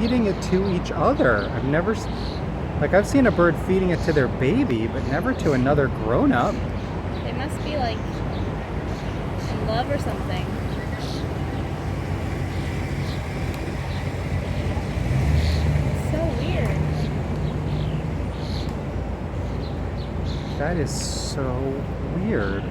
feeding it to each other. Like I've seen a bird feeding it to their baby, but never to another grown-up. They must be like in love or something. So weird. That is so weird.